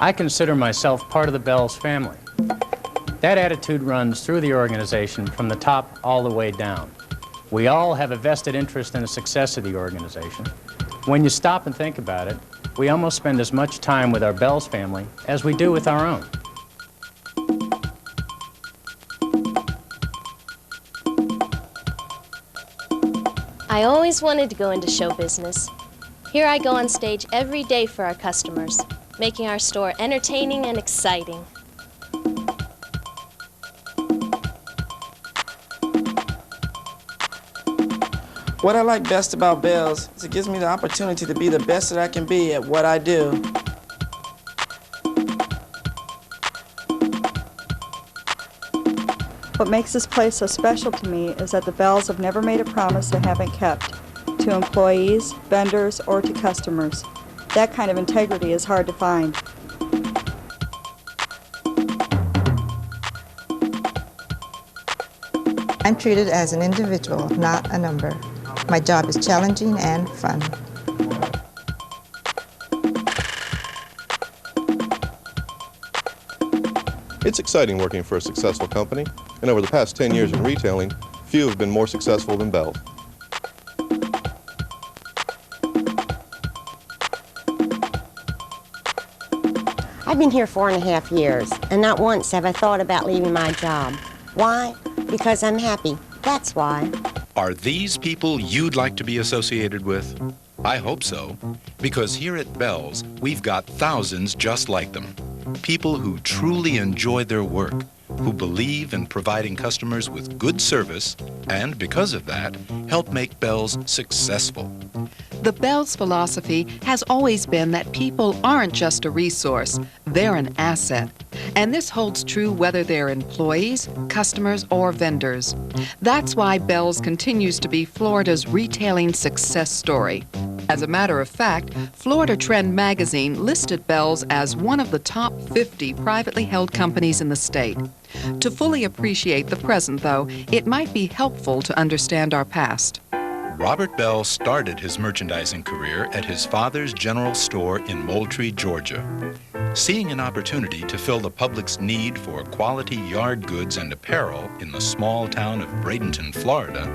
I consider myself part of the Beall's family. That attitude runs through the organization from the top all the way down. We all have a vested interest in the success of the organization. When you stop and think about it, we almost spend as much time with our Beall's family as we do with our own. I always wanted to go into show business. Here I go on stage every day for our customers, making our store entertaining and exciting. What I like best about Beall's is it gives me the opportunity to be the best that I can be at what I do. What makes this place so special to me is that the Bealls have never made a promise they haven't kept, to employees, vendors, or to customers. That kind of integrity is hard to find. I'm treated as an individual, not a number. My job is challenging and fun. It's exciting working for a successful company, and over the past 10 years in retailing, few have been more successful than Beall. I've been here 4.5 years, and not once have I thought about leaving my job. Why? Because I'm happy. That's why. Are these people you'd like to be associated with? I hope so, because here at Beall's, we've got thousands just like them. People who truly enjoy their work, who believe in providing customers with good service, and because of that, help make Beall's successful. The Beall's philosophy has always been that people aren't just a resource, they're an asset. And this holds true whether they're employees, customers, or vendors. That's why Beall's continues to be Florida's retailing success story. As a matter of fact, Florida Trend magazine listed Beall's as one of the top 50 privately held companies in the state. To fully appreciate the present, though, it might be helpful to understand our past. Robert Beall started his merchandising career at his father's general store in Moultrie, Georgia. Seeing an opportunity to fill the public's need for quality yard goods and apparel in the small town of Bradenton, Florida,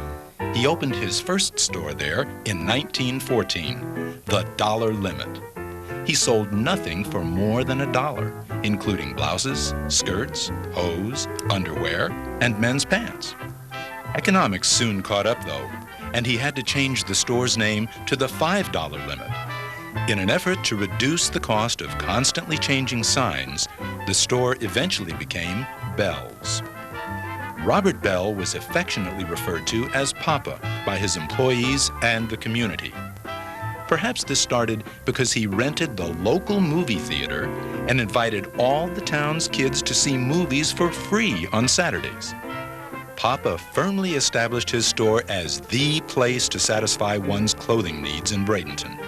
he opened his first store there in 1914, the Dollar Limit. He sold nothing for more than $1, including blouses, skirts, hose, underwear, and men's pants. Economics soon caught up, though, and he had to change the store's name to the $5 limit. In an effort to reduce the cost of constantly changing signs, the store eventually became Beall's. Robert Beall was affectionately referred to as Papa by his employees and the community. Perhaps this started because he rented the local movie theater and invited all the town's kids to see movies for free on Saturdays. Papa firmly established his store as the place to satisfy one's clothing needs in Bradenton.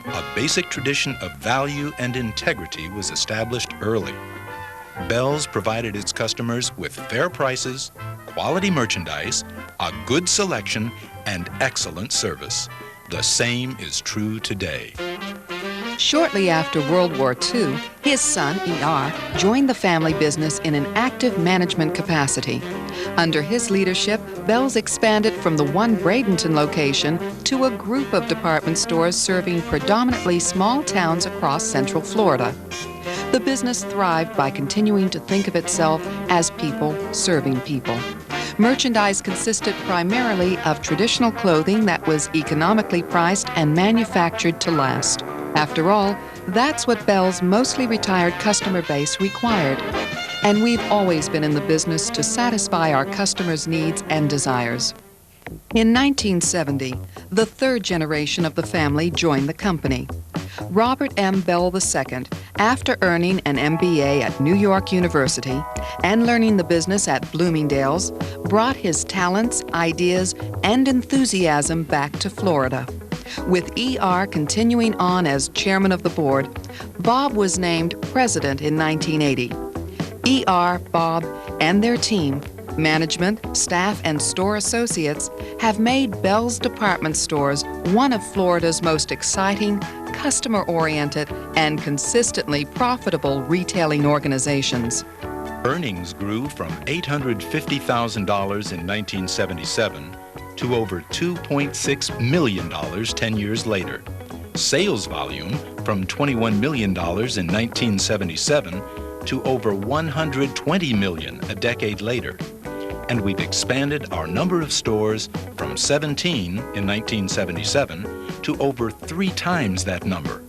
A basic tradition of value and integrity was established early. Beall's provided its customers with fair prices, quality merchandise, a good selection, and excellent service. The same is true today. Shortly after World War II, his son, E.R., joined the family business in an active management capacity. Under his leadership, Beall's expanded from the one Bradenton location to a group of department stores serving predominantly small towns across Central Florida. The business thrived by continuing to think of itself as people serving people. Merchandise consisted primarily of traditional clothing that was economically priced and manufactured to last. After all, that's what Beall's mostly retired customer base required. And we've always been in the business to satisfy our customers' needs and desires. In 1970, the third generation of the family joined the company. Robert M. Beall II, after earning an MBA at New York University and learning the business at Bloomingdale's, brought his talents, ideas, and enthusiasm back to Florida. With E.R. continuing on as chairman of the board, Bob was named president in 1980. E.R., Bob, and their team, management, staff, and store associates, have made Beall's department stores one of Florida's most exciting, customer-oriented, and consistently profitable retailing organizations. Earnings grew from $850,000 in 1977 to over $2.6 million 10 years later. Sales volume from $21 million in 1977 to over $120 million a decade later. And we've expanded our number of stores from 17 in 1977 to over 3 times that number.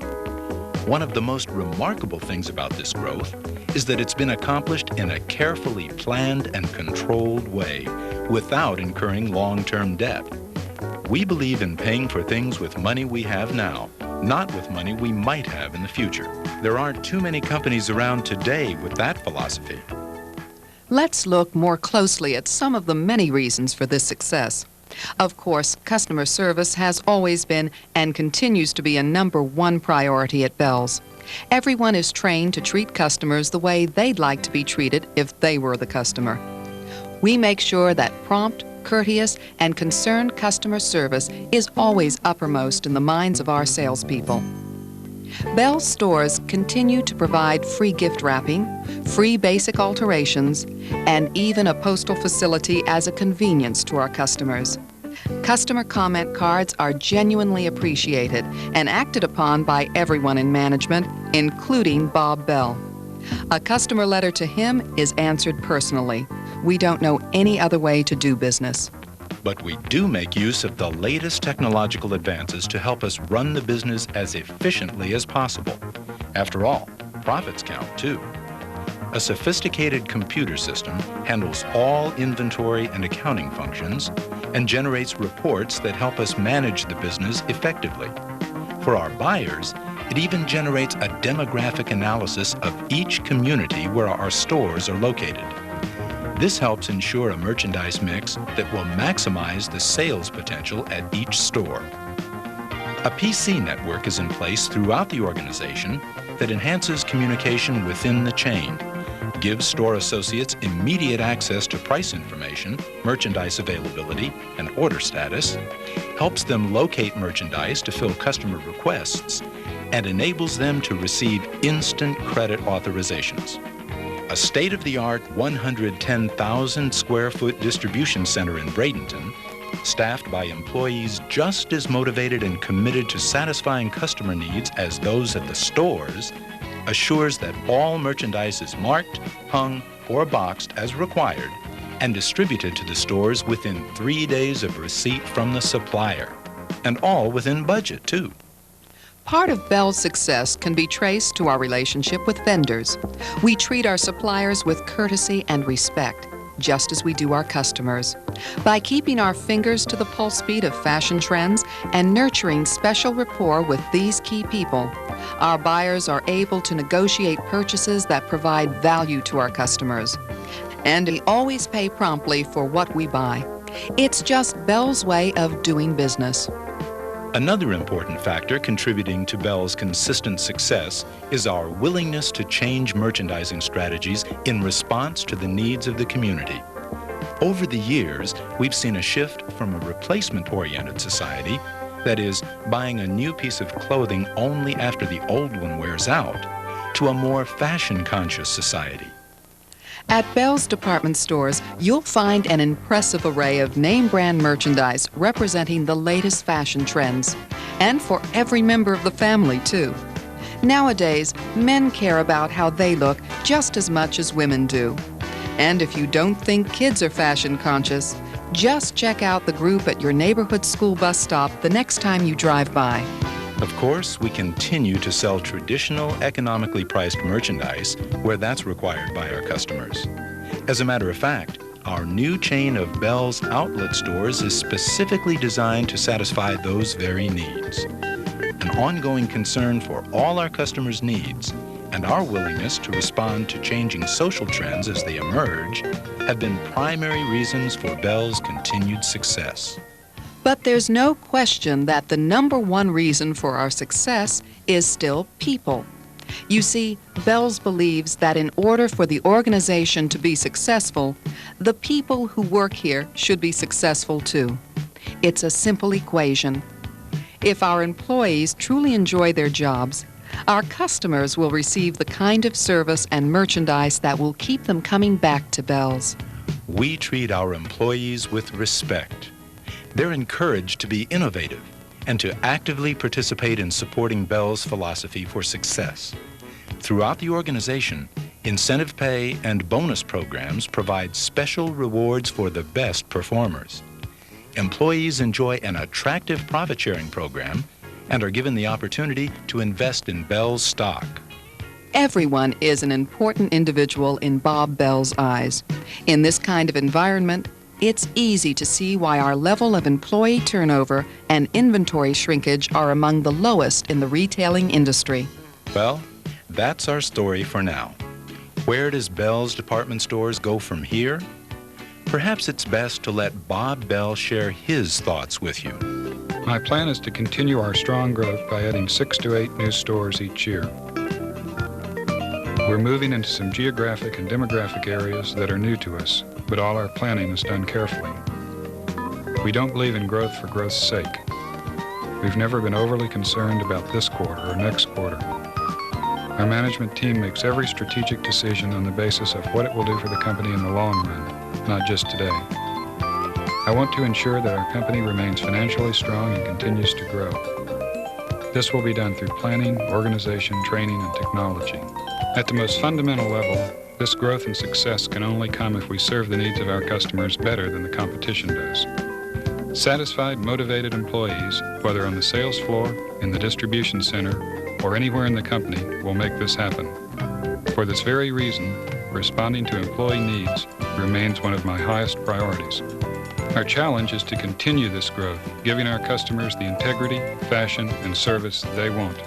One of the most remarkable things about this growth is that it's been accomplished in a carefully planned and controlled way without incurring long-term debt. We believe in paying for things with money we have now, not with money we might have in the future. There aren't too many companies around today with that philosophy. Let's look more closely at some of the many reasons for this success. Of course, customer service has always been and continues to be a #1 priority at Beall's. Everyone is trained to treat customers the way they'd like to be treated if they were the customer. We make sure that prompt, courteous, and concerned customer service is always uppermost in the minds of our salespeople. Beall's stores continue to provide free gift wrapping, free basic alterations, and even a postal facility as a convenience to our customers. Customer comment cards are genuinely appreciated and acted upon by everyone in management, including Bob Beall. A customer letter to him is answered personally. We don't know any other way to do business. But we do make use of the latest technological advances to help us run the business as efficiently as possible. After all, profits count too. A sophisticated computer system handles all inventory and accounting functions and generates reports that help us manage the business effectively. For our buyers, it even generates a demographic analysis of each community where our stores are located. This helps ensure a merchandise mix that will maximize the sales potential at each store. A PC network is in place throughout the organization that enhances communication within the chain, gives store associates immediate access to price information, merchandise availability, and order status, helps them locate merchandise to fill customer requests, and enables them to receive instant credit authorizations. A state-of-the-art 110,000 square foot distribution center in Bradenton, staffed by employees just as motivated and committed to satisfying customer needs as those at the stores, assures that all merchandise is marked, hung, or boxed as required and distributed to the stores within 3 days of receipt from the supplier. And all within budget, too. Part of Beall's success can be traced to our relationship with vendors. We treat our suppliers with courtesy and respect, just as we do our customers. By keeping our fingers to the pulse beat of fashion trends and nurturing special rapport with these key people, our buyers are able to negotiate purchases that provide value to our customers. And we always pay promptly for what we buy. It's just Beall's way of doing business. Another important factor contributing to Beall's consistent success is our willingness to change merchandising strategies in response to the needs of the community. Over the years, we've seen a shift from a replacement-oriented society, that is, buying a new piece of clothing only after the old one wears out, to a more fashion-conscious society. At Beall's department stores, you'll find an impressive array of name-brand merchandise representing the latest fashion trends, and for every member of the family, too. Nowadays, men care about how they look just as much as women do. And if you don't think kids are fashion-conscious, just check out the group at your neighborhood school bus stop the next time you drive by. Of course, we continue to sell traditional, economically priced merchandise where that's required by our customers. As a matter of fact, our new chain of Beall's outlet stores is specifically designed to satisfy those very needs. An ongoing concern for all our customers' needs and our willingness to respond to changing social trends as they emerge have been primary reasons for Beall's continued success. But there's no question that the #1 reason for our success is still people. You see, Beall's believes that in order for the organization to be successful, the people who work here should be successful too. It's a simple equation. If our employees truly enjoy their jobs, our customers will receive the kind of service and merchandise that will keep them coming back to Beall's. We treat our employees with respect. They're encouraged to be innovative and to actively participate in supporting Beall's philosophy for success. Throughout the organization, incentive pay and bonus programs provide special rewards for the best performers. Employees enjoy an attractive profit-sharing program and are given the opportunity to invest in Beall's stock. Everyone is an important individual in Bob Beall's eyes. In this kind of environment, it's easy to see why our level of employee turnover and inventory shrinkage are among the lowest in the retailing industry. Well, that's our story for now. Where does Beall's department stores go from here? Perhaps it's best to let Bob Beall share his thoughts with you. My plan is to continue our strong growth by adding 6 to 8 new stores each year. We're moving into some geographic and demographic areas that are new to us, but all our planning is done carefully. We don't believe in growth for growth's sake. We've never been overly concerned about this quarter or next quarter. Our management team makes every strategic decision on the basis of what it will do for the company in the long run, not just today. I want to ensure that our company remains financially strong and continues to grow. This will be done through planning, organization, training, and technology. At the most fundamental level, this growth and success can only come if we serve the needs of our customers better than the competition does. Satisfied, motivated employees, whether on the sales floor, in the distribution center, or anywhere in the company, will make this happen. For this very reason, responding to employee needs remains one of my highest priorities. Our challenge is to continue this growth, giving our customers the integrity, fashion, and service they want.